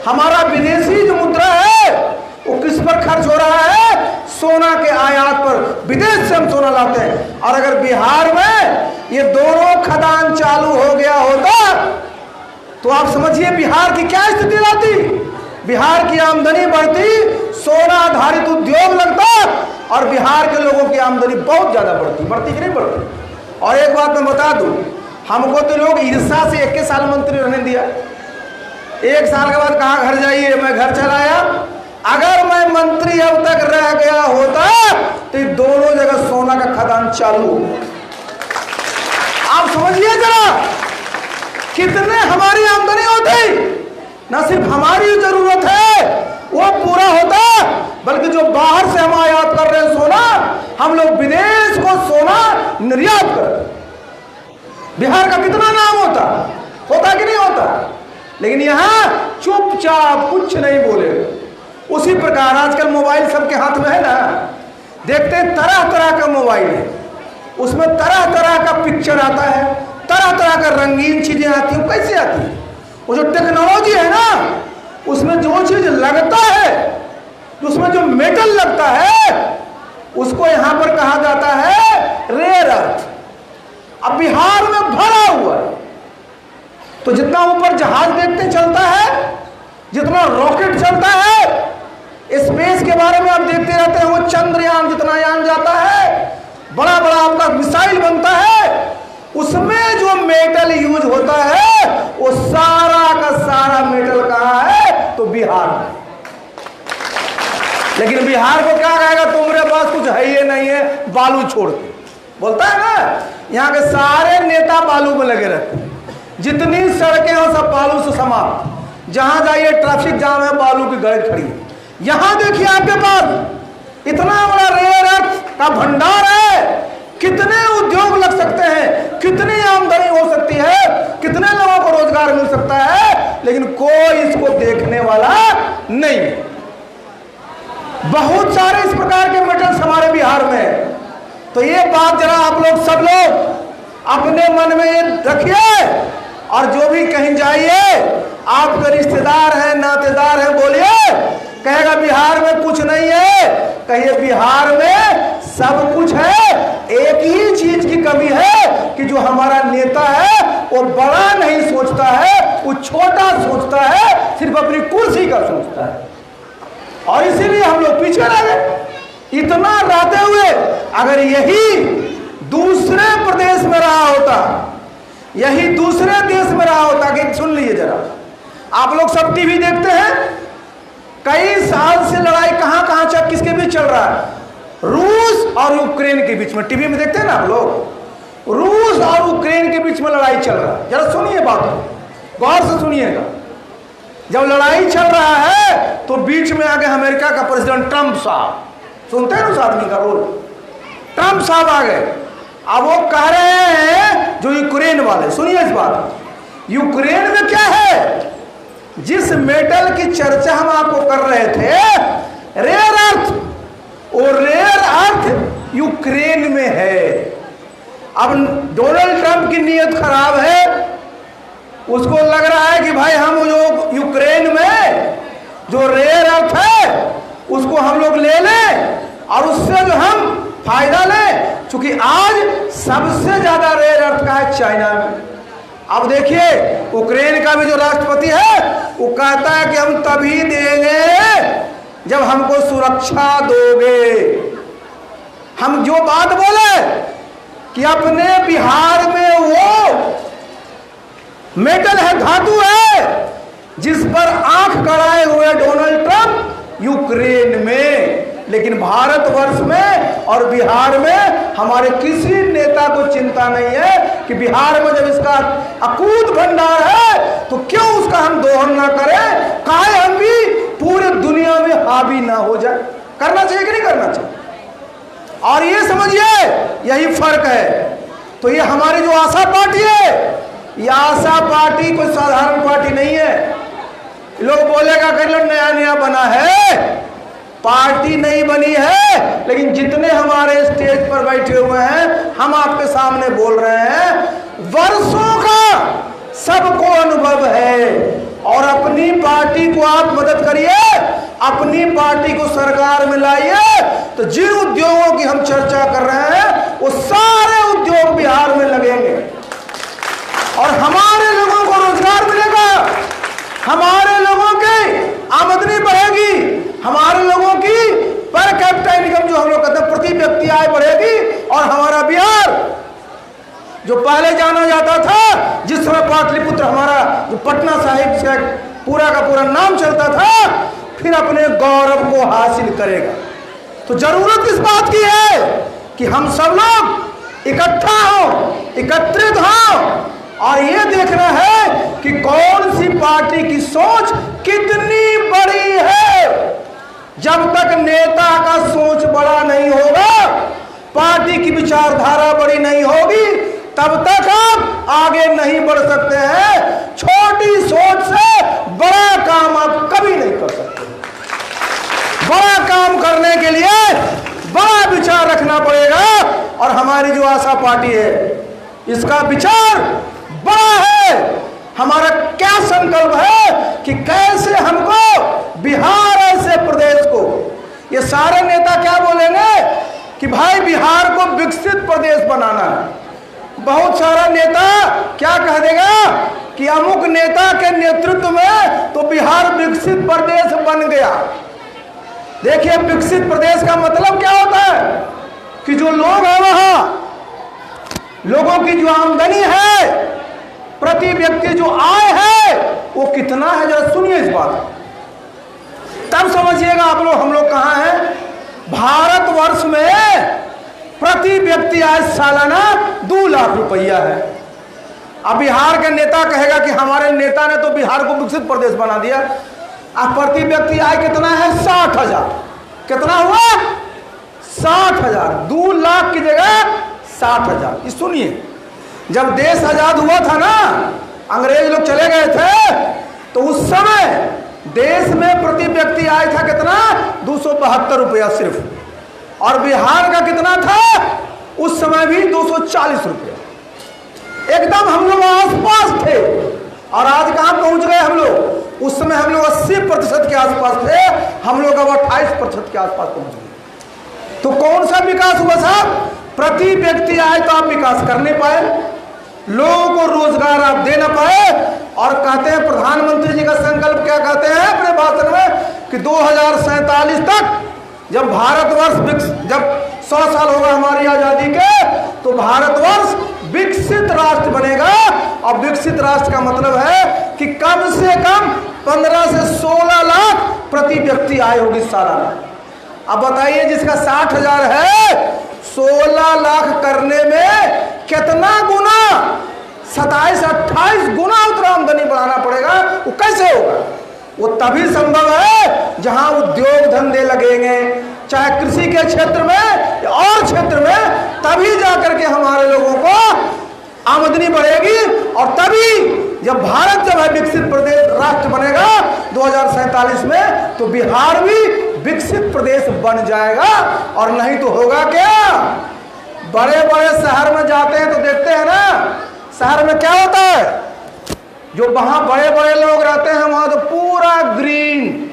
[SPEAKER 2] हमारा विदेशी जो मुद्रा है वो किस पर खर्च हो रहा है? सोना के आयात पर। विदेश से हम सोना लाते हैं। और अगर बिहार में ये दोनों खदान चालू हो गया होता तो आप समझिए बिहार की क्या स्थिति रहती। बिहार की आमदनी बढ़ती, सोना आधारित उद्योग लगता और बिहार के लोगों की आमदनी बहुत ज्यादा बढ़ती कि नहीं बढ़ती? और एक बात मैं बता दूं, हमको तो लोग ईर्षा से 21 साल मंत्री रहने दिया। 1 साल के बाद कहा घर जाइए, मैं घर चला आया। अगर मैं मंत्री अब तक रह गया होता तो दोनों जगह सोना का खदान चालू। आप समझिए जरा कितने हमारी आमदनी होती। ना सिर्फ हमारी जरूरत है वो पूरा होता, बल्कि जो बाहर से हम आयात कर रहे हैं सोना, हम लोग विदेश को सोना निर्यात कर, बिहार का कितना नाम होता कि नहीं होता? लेकिन यहां चुपचाप कुछ नहीं बोले। उसी प्रकार आजकल मोबाइल सबके हाथ में है ना, देखते हैं तरह तरह का मोबाइल है, उसमें तरह तरह का पिक्चर आता है, तरह तरह का रंगीन चीजें आती हैं। कैसे आती है? वो जो टेक्नोलॉजी है ना, उसमें जो चीज लगता है, उसमें जो मेटल लगता है, उसको यहां पर कहा जाता है रेयर अर्थ। अब बिहार में भरा हुआ है। तो जितना ऊपर जहाज देखते चलता है, जितना रॉकेट चलता है, स्पेस के बारे में आप देखते रहते हैं, वो चंद्रयान जितना यान जाता है, बड़ा बड़ा आपका मिसाइल बनता है, उसमें जो मेटल यूज होता है वो सारा का सारा मेटल कहां है? तो बिहार में। लेकिन बिहार को क्या कहेगा? तुम्हारे पास कुछ है ही नहीं है, बालू छोड़ के बोलता है ना। यहाँ के सारे नेता बालू में लगे रहते हैं, जितनी सड़कें हो सब बालू से समाप्त। जहां जाइए ट्रैफिक जाम है, बालू की गाड़ी खड़ी है। यहां देखिए आपके पास इतना बड़ा रेयर अर्थ का भंडार है, कितने उद्योग लग सकते हैं, कितनी आमदनी हो सकती है, कितने लोगों को रोजगार मिल सकता है, लेकिन कोई इसको देखने वाला नहीं। बहुत सारे इस प्रकार के मेटल्स हमारे बिहार में है। तो ये बात जरा आप लोग सब लोग अपने मन में ये रखिए, और जो भी कहीं जाइए, आपके रिश्तेदार हैं, नातेदार हैं, बोलिए, कहेगा बिहार में कुछ नहीं है, कहिए बिहार में सब कुछ है। एक ही चीज की कमी है कि जो हमारा नेता है वो बड़ा नहीं सोचता है, वो छोटा सोचता है, सिर्फ अपनी कुर्सी का सोचता है, और इसीलिए हम लोग पीछे रह गए। इतना रहते हुए अगर यही दूसरे प्रदेश में रहा होता, यही दूसरे देश में रहा होता, कि सुन लीजिए जरा, आप लोग सब टीवी देखते हैं, कई साल से लड़ाई कहां कहां चल किसके बीच चल रहा है? रूस और यूक्रेन के बीच में। टीवी में देखते हैं ना आप लोग, रूस और यूक्रेन के बीच में लड़ाई चल रहा है। जरा सुनिए बात, गौर से सुनिएगा। जब लड़ाई चल रहा है तो बीच में आ गए अमेरिका का प्रेसिडेंट ट्रंप साहब। सुनते हैं उस आदमी का रोल? ट्रंप साहब आ गए अब वो कह रहे हैं जो यूक्रेन वाले, सुनिए इस बात, यूक्रेन में क्या है, जिस मेटल की चर्चा हम आपको कर रहे थे, रेयर अर्थ, वो रेयर अर्थ यूक्रेन में है। अब डोनाल्ड ट्रंप की नीयत खराब है, उसको लग रहा है कि भाई हम जो यूक्रेन में जो रेयर अर्थ है उसको हम लोग ले लें और उससे जो हम फायदा लें, क्योंकि आज सबसे ज्यादा रेयर अर्थ का है चाइना में। अब देखिए यूक्रेन का भी जो राष्ट्रपति है वो कहता है कि हम तभी देंगे जब हमको सुरक्षा दोगे। हम जो बात बोले कि अपने बिहार में वो मेटल है, धातु है, जिस पर आंख गड़ाए हुए डोनाल्ड ट्रंप यूक्रेन में, लेकिन भारतवर्ष में और बिहार में हमारे किसी नेता को चिंता नहीं है कि बिहार में जब इसका अकूत भंडार है तो क्यों उसका हम दोहन ना करें, काहे हम भी पूरे दुनिया में हावी ना हो जाए। करना चाहिए कि नहीं करना चाहिए? और ये समझिए यही फर्क है। तो ये हमारी जो आशा पार्टी है, ये आशा पार्टी कोई साधारण पार्टी नहीं है। लोग बोलेगा कर लो नया नया बना है, पार्टी नहीं बनी है, लेकिन जितने हमारे स्टेज पर बैठे हुए हैं हम आपके सामने बोल रहे हैं, वर्षों का सबको अनुभव है। और अपनी पार्टी को आप मदद करिए, अपनी पार्टी को सरकार में लाइए, तो जिन उद्योगों की हम चर्चा कर रहे हैं वो सारे उद्योग बिहार में लगेंगे और हमारे लोगों को रोजगार मिलेगा, हमारे लोगों की आमदनी बढ़ेगी, हमारे लोगों की पर कैपिटा इनकम जो हम लोग कहते हैं प्रति व्यक्ति आय बढ़ेगी। और हमारा बिहार जो पहले जाना जाता था, जिस समय पाटलिपुत्र हमारा जो पटना साहिब से पूरा का पूरा नाम चलता था, फिर अपने गौरव को हासिल करेगा। तो जरूरत इस बात की है कि हम सब लोग इकट्ठा हो, एकत्रित हो और ये देखना है कि कौन सी पार्टी की सोच कितनी बड़ी है। जब तक नेता का सोच बड़ा नहीं होगा, पार्टी की विचारधारा बड़ी नहीं होगी, तब तक आप आगे नहीं बढ़ सकते हैं। छोटी सोच से बड़ा काम आप कभी नहीं कर सकते। बड़ा काम करने के लिए बड़ा विचार रखना पड़ेगा। और हमारी जो आशा पार्टी है इसका विचार बड़ा है। हमारा क्या संकल्प है कि कैसे हमको बिहार ऐसे प्रदेश को, ये सारे नेता क्या बोलेंगे कि भाई बिहार को विकसित प्रदेश बनाना है। बहुत सारा नेता क्या कह देगा कि अमुक नेता के नेतृत्व में तो बिहार विकसित प्रदेश बन गया। देखिए विकसित प्रदेश का मतलब क्या होता है कि जो लोग हैं वहां, लोगों की जो आमदनी है, प्रति व्यक्ति जो आय है वो कितना है, जरा सुनिए इस बात, तब समझिएगा आप लोग हम लोग कहां हैं। भारतवर्ष में प्रति व्यक्ति आय सालाना 2 लाख रुपया है। अब बिहार के नेता कहेगा कि हमारे नेता ने तो बिहार को विकसित प्रदेश बना दिया। अब प्रति व्यक्ति आय कितना है? 60,000। कितना हुआ? 60,000। 2 लाख की जगह 60,000। सुनिए, जब देश आजाद हुआ था ना, अंग्रेज लोग चले गए थे, तो उस समय देश में प्रति व्यक्ति आय था कितना? 272 रुपया सिर्फ। और बिहार का कितना था उस समय? भी 240 रुपया। एकदम हम लोग आसपास थे। और आज कहां पहुंच गए हम लोग? उस समय हम लोग 80% के आसपास थे, हम लोग अब 28% के आसपास पहुंच गए। तो कौन सा विकास हुआ साहब? प्रति व्यक्ति आए तो आप विकास कर नहीं पाए, लोगों को रोजगार आप दे ना पाए। और कहते हैं प्रधानमंत्री जी का संकल्प क्या कहते हैं अपने भाषण में कि 2047 तक जब भारतवर्ष जब 100 साल होगा हमारी आजादी के, तो भारतवर्ष विकसित राष्ट्र बनेगा। और विकसित राष्ट्र का मतलब है कि कम से कम 15 से 16 लाख प्रति व्यक्ति आय होगी सालाना। अब बताइए जिसका 60,000 है, 16 लाख करने में कितना गुना, 27-28 गुना उतना आमदनी बढ़ाना पड़ेगा। वो कैसे होगा? वो तभी संभव है जहां उद्योग धंधे लगेंगे, चाहे कृषि के क्षेत्र में या और क्षेत्र में, तभी जाकर के हमारे लोगों को आमदनी बढ़ेगी। और तभी जब भारत जब है विकसित प्रदेश राष्ट्र बनेगा 2047 में, तो बिहार भी विकसित प्रदेश बन जाएगा। और नहीं तो होगा क्या? बड़े बड़े शहर में जाते हैं तो देखते हैं ना, शहर में क्या होता है, जो वहां बड़े बड़े लोग रहते हैं वहां तो पूरा ग्रीन,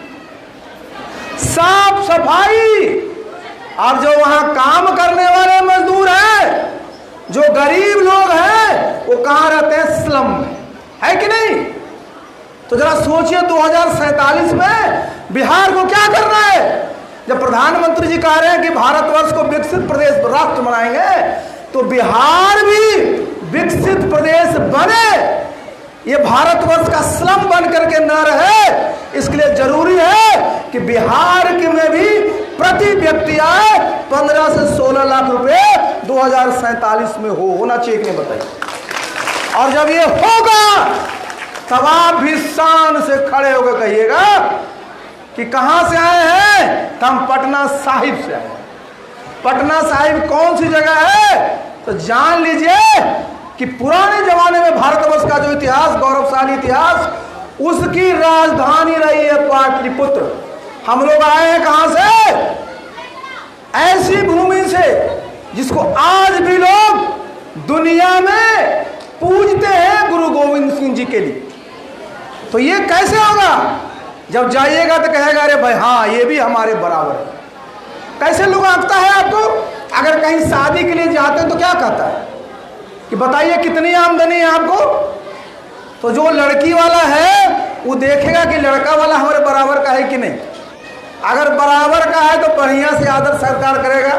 [SPEAKER 2] साफ सफाई। और जो वहां काम करने वाले मजदूर हैं, जो गरीब लोग हैं, वो कहां रहते हैं? स्लम में, है कि नहीं? तो जरा सोचिए 2047 में बिहार को क्या करना है। जब प्रधानमंत्री जी कह रहे हैं कि भारतवर्ष को विकसित प्रदेश राष्ट्र बनाएंगे, तो बिहार भी विकसित प्रदेश बने, ये भारतवर्ष का स्लम बन करके न रहे। इसके लिए जरूरी है कि बिहार के में भी प्रति व्यक्ति आय 15 से 16 लाख रुपए 2047 में होना चाहिए कि नहीं, बताइए। और जब ये होगा तब आप भी शान से खड़े होकर कहिएगा कि कहां से आए हैं? तो हम पटना साहिब से आए। पटना साहिब कौन सी जगह है? तो जान लीजिए कि पुराने जमाने में भारतवर्ष का जो इतिहास, गौरवशाली इतिहास, उसकी राजधानी रही है पाटलिपुत्र। हम लोग आए हैं कहां से? ऐसी भूमि से जिसको आज भी लोग दुनिया में पूजते हैं गुरु गोविंद सिंह जी के लिए। तो ये कैसे होगा? जब जाइएगा तो कहेगा अरे भाई हाँ, ये भी हमारे बराबर है। कैसे लोग आंकता है आपको? अगर कहीं शादी के लिए जाते हैं तो क्या कहता है कि बताइए कितनी आमदनी है आपको? तो जो लड़की वाला है वो देखेगा कि लड़का वाला हमारे बराबर का है कि नहीं। अगर बराबर का है तो बढ़िया से आदर सत्कार करेगा,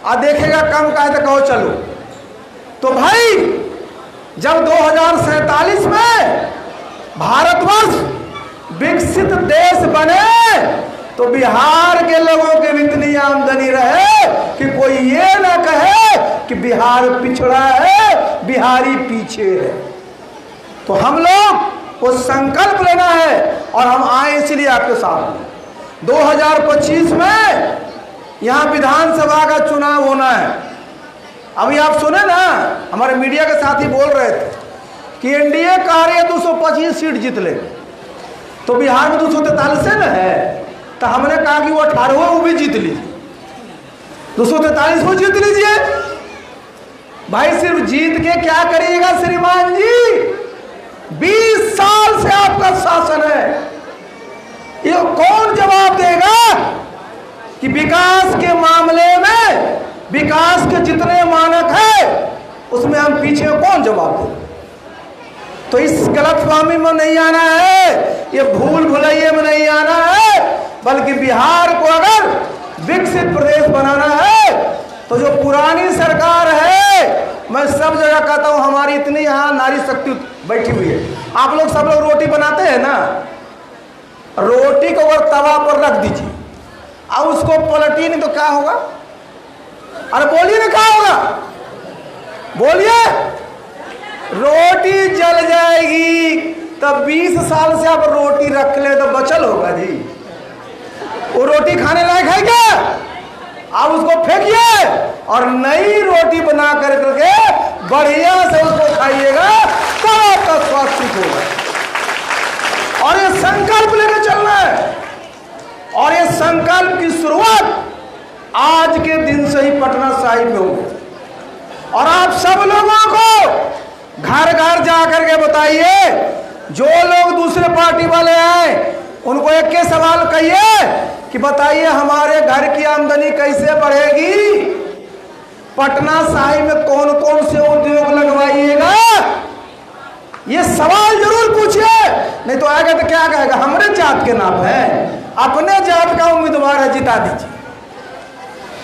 [SPEAKER 2] और देखेगा कम का है तो कहो चलो। तो भाई जब 2047 में भारतवर्ष विकसित देश बने, तो बिहार के लोगों के भी इतनी आमदनी रहे कि कोई ये ना कहे कि बिहार पिछड़ा है, बिहारी पीछे है। तो हम लोग को संकल्प लेना है, और हम आए इसलिए आपके साथ। 2025 में यहां विधानसभा का चुनाव होना है। अभी आप सुने ना, हमारे मीडिया के साथी बोल रहे थे कि एनडीए कह रही है 225 सीट जीत ले, तो बिहार में 243 है ना है। तो हमने कहा कि वो 18 वो भी जीत लीजिए, 243 वो जीत लीजिए। भाई सिर्फ जीत के क्या करिएगा श्रीमान जी? 20 साल से आपका शासन है, ये कौन जवाब देगा कि विकास के मामले में, विकास के जितने मानक है उसमें हम पीछे, कौन जवाब देगा? तो इस गलतफहमी में नहीं आना है, ये भूल भुलैये में नहीं आना है, बल्कि बिहार को अगर विकसित प्रदेश बनाना है तो जो पुरानी सरकार है, मैं सब जगह कहता हूं हमारी इतनी यहाँ नारी शक्ति बैठी हुई है। आप लोग सब लोग रोटी बनाते हैं ना, रोटी को अगर तवा पर रख दीजिए अब उसको पलटी नहीं तो क्या होगा? अरे बोलिए ना क्या होगा, बोलिए। रोटी जल जाएगी। तब 20 साल से आप रोटी रख ले तो बचल होगा जी, वो रोटी खाने लायक है क्या? आप उसको फेंकिए और नई रोटी बना करके बढ़िया से उसको खाइएगा, तब आपका स्वास्थ्य ठीक होगा। और ये संकल्प लेकर चलना है, और ये संकल्प की शुरुआत आज के दिन से ही पटना साहिब में होगी। और आप सब लोगों को घर घर जाकर के बताइए, जो लोग दूसरे पार्टी वाले हैं उनको एक के सवाल कहिए कि बताइए हमारे घर की आमदनी कैसे बढ़ेगी, पटना साहिब में कौन कौन से उद्योग लगवाइएगा, ये सवाल जरूर पूछिए। नहीं तो आएगा तो क्या कहेगा, हमारे जात के नाम है, अपने जात का उम्मीदवार है, जिता दीजिए।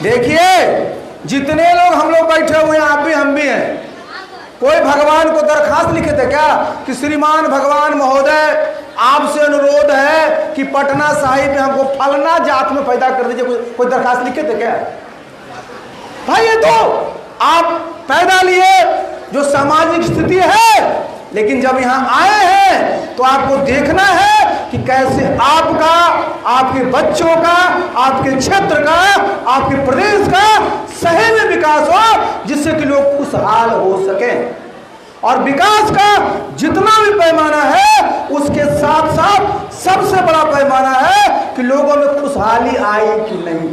[SPEAKER 2] देखिए जितने लोग हम लोग बैठे हुए हैं, आप भी हम भी हैं, कोई भगवान को दरखास्त लिखे थे क्या कि श्रीमान भगवान महोदय आपसे अनुरोध है कि पटना साहिब में हमको फलना जात में पैदा कर दीजिए, कोई दरखास्त लिखे थे क्या? भाई ये तो आप पैदा लिए जो सामाजिक स्थिति है, लेकिन जब यहाँ आए हैं तो आपको देखना है कि कैसे आपका, आपके बच्चों का, आपके क्षेत्र का, आपके प्रदेश का सही में विकास हो, जिससे कि लोग खुशहाल हो सकें। और विकास का जितना भी पैमाना है, उसके साथ साथ सबसे बड़ा पैमाना है कि लोगों में खुशहाली आए कि नहीं।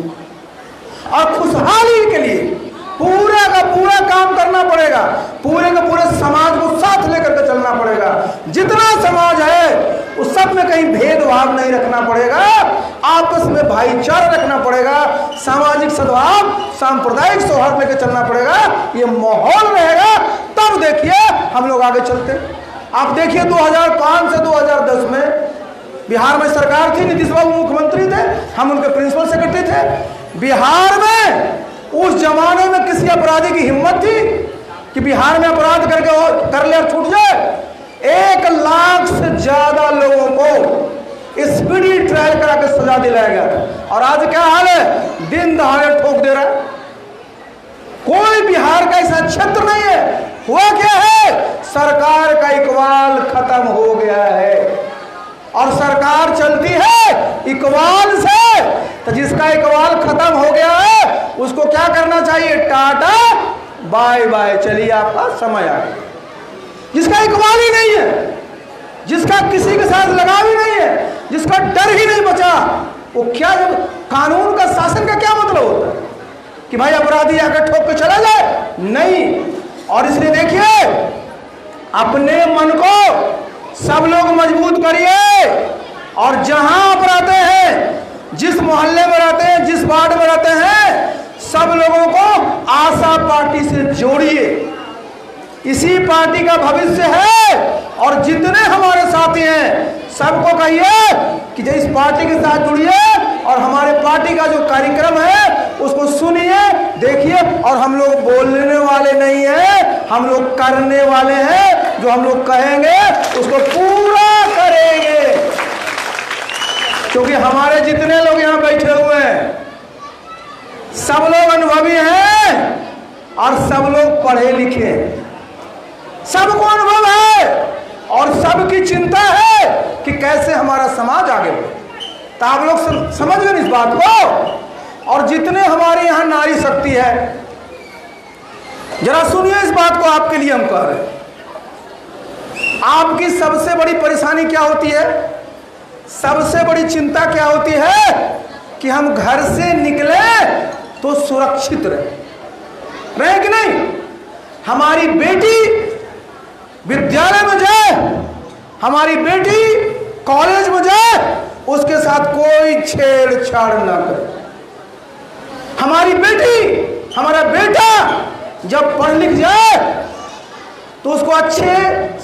[SPEAKER 2] और खुशहाली के लिए पूरा का पूरा काम करना पड़ेगा, पूरे का पूरे समाज को साथ लेकर के चलना पड़ेगा। जितना समाज है उस सब में कहीं भेदभाव नहीं रखना पड़ेगा, आपस में भाईचारा रखना पड़ेगा, सामाजिक सद्भाव, सांप्रदायिक सौहार्द लेकर चलना पड़ेगा। ये माहौल रहेगा तब देखिए हम लोग आगे चलते। आप देखिए 2005 से 2010 में बिहार में सरकार थी, नीतीश बाबू मुख्यमंत्री थे, हम उनके प्रिंसिपल सेक्रेटरी थे। बिहार में उस जमाने में किसी अपराधी की हिम्मत थी कि बिहार में अपराध करके कर ले और छूट जाए? 1 लाख से ज्यादा लोगों को स्पीडी ट्रायल करा के सजा दिलाया गया था। और आज क्या हाल है? दिन दहाड़े ठोक दे रहा है। कोई बिहार का ऐसा क्षेत्र नहीं है। हुआ क्या है? सरकार का इकबाल खत्म हो गया है और सरकार चलती है इकबाल से। तो जिसका इकबाल खत्म हो गया है उसको क्या करना चाहिए? टाटा बाय बाय, चलिए आपका समय आ गया। जिसका इकबाल ही नहीं है, जिसका किसी के साथ लगाव ही नहीं है, जिसका डर ही नहीं बचा, वो क्या, जब कानून का शासन का क्या मतलब होता है कि भाई अपराधी आकर ठोक के चला जाए? नहीं। और इसलिए देखिए, अपने मन को सब लोग मजबूत करिए और जहां आप रहते हैं, जिस मोहल्ले में रहते हैं, जिस वार्ड में रहते हैं, सब लोगों को आशा पार्टी से जोड़िए। इसी पार्टी का भविष्य है। और जितने हमारे साथी हैं सबको कहिए कि इस पार्टी के साथ जुड़िए और हमारे पार्टी का जो कार्यक्रम है उसको सुनिए, देखिए। और हम लोग बोलने वाले नहीं हैं, हम लोग करने वाले हैं। जो हम लोग कहेंगे उसको पूरा करेंगे, क्योंकि हमारे जितने लोग यहाँ बैठे हुए हैं सब लोग अनुभवी हैं और सब लोग पढ़े लिखे हैं। सबको अनुभव है और सबकी चिंता है कि कैसे हमारा समाज आगे बढ़े। तो आप लोग समझ गए इस बात को। और जितने हमारे यहाँ नारी शक्ति है, जरा सुनिए इस बात को, आपके लिए हम कह रहे हैं। आपकी सबसे बड़ी परेशानी क्या होती है? सबसे बड़ी चिंता क्या होती है? कि हम घर से निकले तो सुरक्षित रहे कि नहीं? हमारी बेटी विद्यालय में जाए, हमारी बेटी कॉलेज में जाए, उसके साथ कोई छेड़छाड़ ना करे। हमारी बेटी, हमारा बेटा जब पढ़ लिख जाए तो उसको अच्छे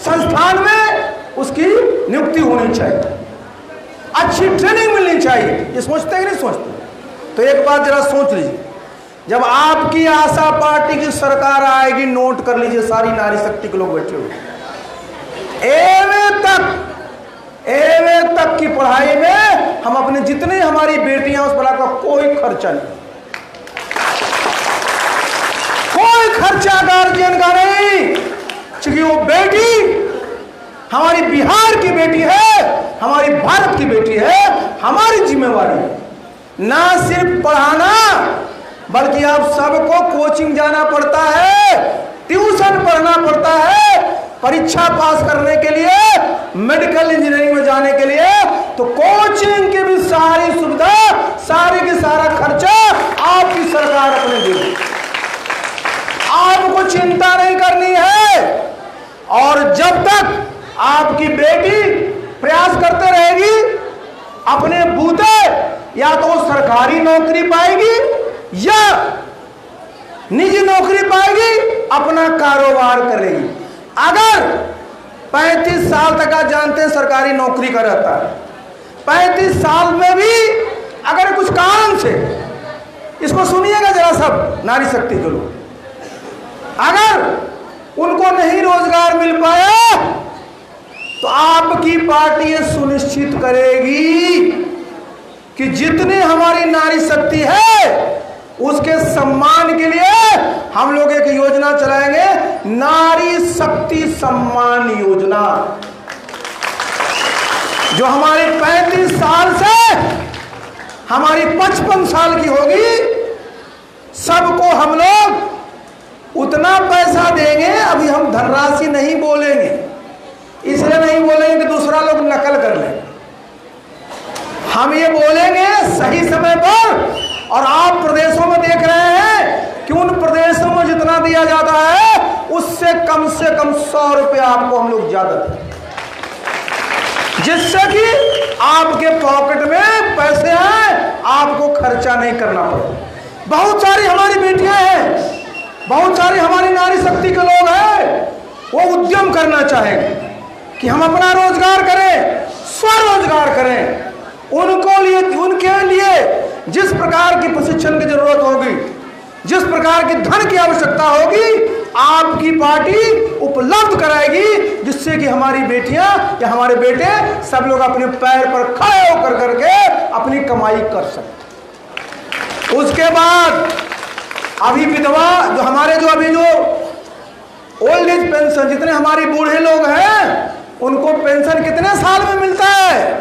[SPEAKER 2] संस्थान में उसकी नियुक्ति होनी चाहिए, अच्छी ट्रेनिंग मिलनी चाहिए। ये सोचते हैं कि नहीं सोचते? तो एक बात जरा सोच लीजिए, जब आपकी आशा पार्टी की सरकार आएगी, नोट कर लीजिए, सारी नारी शक्ति के लोग बैठे हुए, एवे तक की पढ़ाई में हम अपने जितने हमारी बेटियां उस पर का कोई खर्चा नहीं, कोई खर्चा गार्जियन का नहीं, क्योंकि वो बेटी हमारी बिहार की बेटी है, हमारी भारत की बेटी है। हमारी जिम्मेवारी है ना सिर्फ पढ़ाना, बल्कि आप सबको कोचिंग जाना पड़ता है, ट्यूशन पढ़ना पड़ता है, परीक्षा पास करने के लिए, मेडिकल इंजीनियरिंग में जाने के लिए। तो कोचिंग की भी सारी सुविधा, सारी की सारा खर्चा आपकी सरकार अपने देगी। आपको चिंता नहीं करनी है। और जब तक आपकी बेटी प्रयास करते रहेगी अपने बूते, या तो सरकारी नौकरी पाएगी या निजी नौकरी पाएगी, अपना कारोबार करेगी। अगर 35 साल तक आप जानते हैं सरकारी नौकरी का रहता है, 35 साल में भी अगर कुछ कारण से, इसको सुनिएगा जरा सब नारी शक्ति के लोग, अगर उनको नहीं रोजगार मिल पाया तो आपकी पार्टी ये सुनिश्चित करेगी कि जितनी हमारी नारी शक्ति है उसके सम्मान के लिए हम लोग एक योजना चलाएंगे, नारी शक्ति सम्मान योजना। जो हमारी 35 साल से हमारी 55 साल की होगी, सबको हम लोग उतना पैसा देंगे। अभी हम धनराशि नहीं बोलेंगे, इसलिए नहीं बोलेंगे कि दूसरा लोग नकल कर ले। हम ये बोलेंगे सही समय पर। और आप प्रदेशों में देख रहे हैं कि उन प्रदेशों में जितना दिया जाता है उससे कम 100 रुपया आपको हम लोग ज्यादा दें, जिससे कि आपके पॉकेट में पैसे हैं, आपको खर्चा नहीं करना पड़े। बहुत सारी हमारी बेटियां हैं, बहुत सारी हमारी नारी शक्ति के लोग हैं, वो उद्यम करना चाहेंगे कि हम अपना रोजगार करें, स्वरोजगार करें। उनके लिए जिस प्रकार की प्रशिक्षण की जरूरत होगी, जिस प्रकार की धन की आवश्यकता होगी, आपकी पार्टी उपलब्ध कराएगी, जिससे कि हमारी बेटियां या हमारे बेटे सब लोग अपने पैर पर खड़े होकर करके अपनी कमाई कर सकते। उसके बाद अभी विधवा जो हमारे अभी ओल्ड एज पेंशन, जितने हमारे बूढ़े लोग हैं उनको पेंशन कितने साल में मिलता है?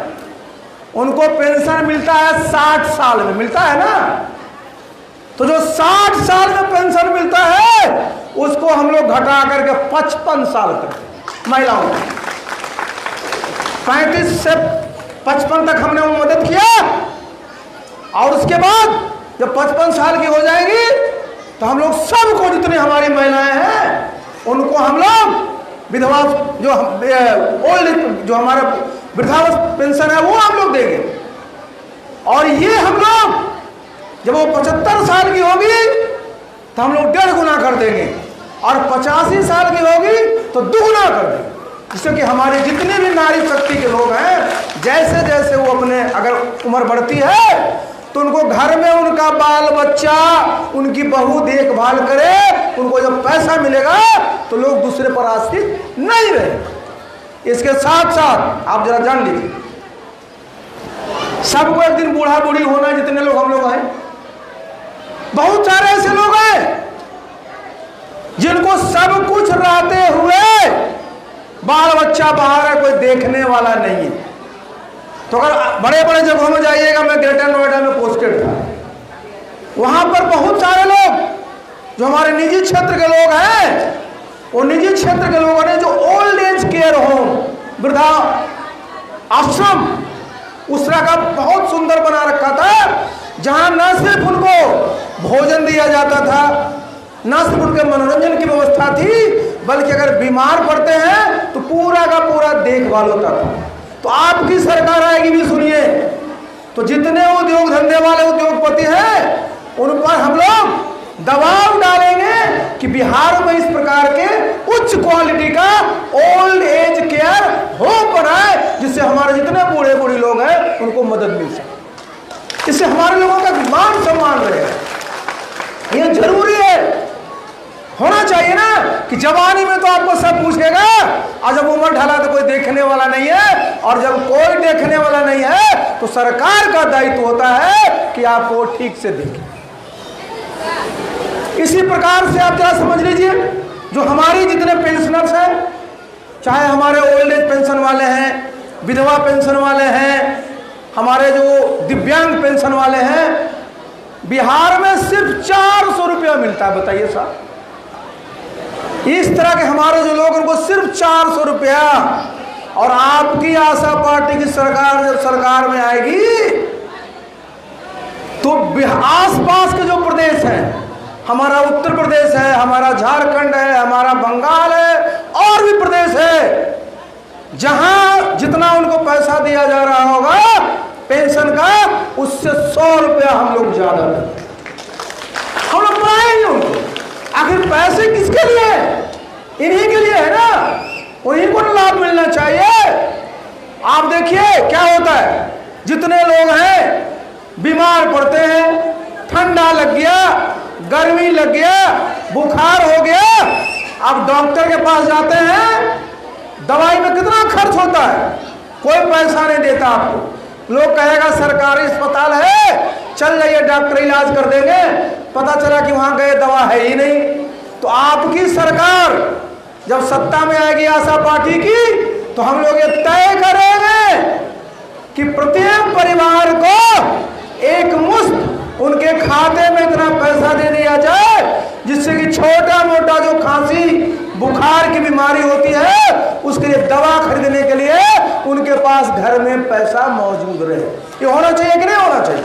[SPEAKER 2] उनको पेंशन मिलता है 60 साल में मिलता है ना। तो जो 60 साल में पेंशन मिलता है उसको हम लोग घटा करके 55 साल तक महिलाओं को 35 से 55 तक हमने मदद किया। और उसके बाद जब 55 साल की हो जाएगी तो हम लोग सबको, जितने हमारी महिलाएं हैं उनको हम लोग विधवा जो ओल्ड जो हमारा वृद्धावस्था पेंशन है वो हम लोग देंगे। और ये हम लोग जब वो 75 साल की होगी तो हम लोग 1.5 गुना कर देंगे, और 85 साल की होगी तो 2 गुना कर देंगे। जिससे कि हमारे जितने भी नारी शक्ति के लोग हैं, जैसे जैसे वो अपने अगर उम्र बढ़ती है तो उनको घर में उनका बाल बच्चा, उनकी बहू देखभाल करे, उनको जब पैसा मिलेगा तो लोग दूसरे पर आश्रित नहीं रहे। इसके साथ साथ आप जरा जान लीजिए, सबको एक दिन बूढ़ा बूढ़ी होना, जितने लोग हम लोग हैं, बहुत सारे ऐसे लोग हैं जिनको सब कुछ रहते हुए बाल बच्चा बाहर है, कोई देखने वाला नहीं है। तो अगर बड़े बड़े जगहों में जाइएगा, मैं ग्रेटर नोएडा में पोस्टेड था, वहां पर बहुत सारे लोग जो हमारे निजी क्षेत्र के लोग हैं, वो निजी क्षेत्र के लोगों ने जो ओल्ड एज केयर होम, वृद्धा आश्रम, उस तरह का बहुत सुंदर बना रखा था, जहां न सिर्फ उनको भोजन दिया जाता था, न सिर्फ उनके मनोरंजन की व्यवस्था थी, बल्कि अगर बीमार पड़ते हैं तो पूरा का पूरा देखभाल होता था। तो आपकी सरकार आएगी भी, सुनिए, तो जितने उद्योग धंधे वाले उद्योगपति हैं उन पर हम लोग दबाव डालेंगे कि बिहार में इस प्रकार के उच्च क्वालिटी का ओल्ड एज केयर होम बनाए, जिससे हमारे जितने बूढ़े बूढ़ी लोग हैं उनको मदद मिल सके। इससे हमारे लोगों का मान सम्मान रहेगा। यह जरूरी है, होना चाहिए ना, कि जवानी में तो आपको सब पूछेगा, और जब उम्र ढला तो कोई देखने वाला नहीं है, और जब कोई देखने वाला नहीं है तो सरकार का दायित्व होता है कि आपको ठीक से देखें। इसी प्रकार से आप जरा समझ लीजिए, जो हमारी जितने पेंशनर्स हैं, चाहे हमारे ओल्ड एज पेंशन वाले हैं, विधवा पेंशन वाले हैं, हमारे जो दिव्यांग पेंशन वाले हैं, बिहार में सिर्फ 400 रुपया मिलता है। बताइए साहब, इस तरह के हमारे जो लोग, उनको सिर्फ 400 रुपया। और आपकी आशा पार्टी की सरकार जब सरकार में आएगी तो आसपास के जो प्रदेश हैं, हमारा उत्तर प्रदेश है, हमारा झारखंड है, हमारा बंगाल है, और भी प्रदेश है, जहां जितना उनको पैसा दिया जा रहा होगा पेंशन का, उससे 100 रुपया हम लोग ज्यादा देंगे। हम लोग पाएंगे उनको। आखिर पैसे किसके लिए है? इन्हीं के लिए है ना, उन्हीं को लाभ मिलना चाहिए। आप देखिए क्या होता है, जितने लोग हैं बीमार पड़ते हैं, ठंडा लग गया, गर्मी लग गया, बुखार हो गया, आप डॉक्टर के पास जाते हैं, दवाई में कितना खर्च होता है, कोई पैसा नहीं देता आपको। लोग कहेगा सरकारी अस्पताल है, चल जाइए डॉक्टर इलाज कर देंगे, पता चला कि वहां गए दवा है ही नहीं। तो आपकी सरकार जब सत्ता में आएगी आशा पार्टी की, तो हम लोग ये तय करेंगे जिससे कि छोटा मोटा जो खांसी बुखार की बीमारी होती है उसके लिए दवा खरीदने के लिए उनके पास घर में पैसा मौजूद रहे। ये होना चाहिए कि नहीं होना चाहिए?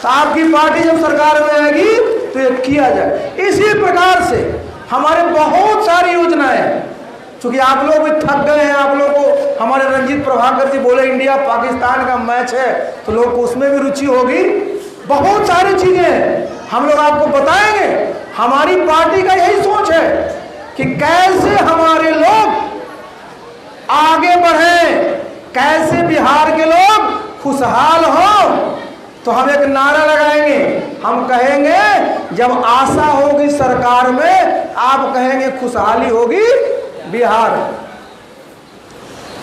[SPEAKER 2] तो आपकी पार्टी जब सरकार में आएगी तो ये किया जाए। इसी प्रकार से हमारे बहुत सारी योजनाएं हैं। क्योंकि आप लोग भी थक गए हैं, आप लोग को हमारे रंजीत प्रभाकर जी बोले इंडिया पाकिस्तान का मैच है तो लोग को उसमें भी रुचि होगी। बहुत सारी चीजें हैं, हम लोग आपको बताएंगे। हमारी पार्टी का यही सोच है कि कैसे हमारे लोग आगे बढ़े, कैसे बिहार के लोग खुशहाल हो। तो हम एक नारा लगाएंगे, हम कहेंगे जब आशा होगी सरकार में, आप कहेंगे खुशहाली होगी बिहार।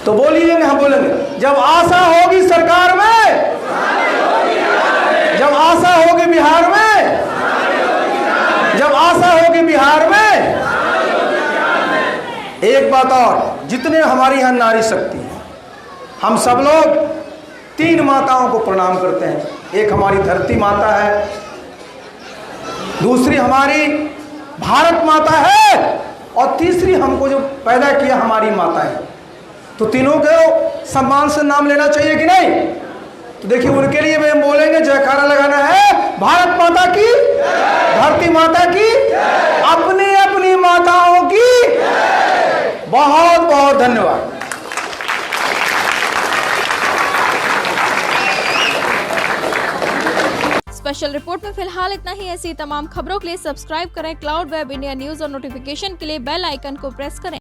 [SPEAKER 2] तो बोलिए, हम बोलेंगे जब आशा होगी सरकार में, जब आशा होगी बिहार में, जब आशा होगी बिहार में। एक बात और, जितने हमारे यहां नारी शक्ति है, हम सब लोग 3 माताओं को प्रणाम करते हैं। एक हमारी धरती माता है, दूसरी हमारी भारत माता है, और तीसरी हमको जो पैदा किया हमारी माता है। तो तीनों को सम्मान से नाम लेना चाहिए कि नहीं? तो देखिए, उनके लिए मैं बोलेंगे, जयकारा लगाना है, भारत माता की, धरती माता की, अपनी अपनी माताओं की। बहुत बहुत धन्यवाद।
[SPEAKER 1] स्पेशल रिपोर्ट में फिलहाल इतना ही। ऐसी तमाम खबरों के लिए सब्सक्राइब करें क्लाउड वेब इंडिया न्यूज और नोटिफिकेशन के लिए बेल आइकन को प्रेस करें।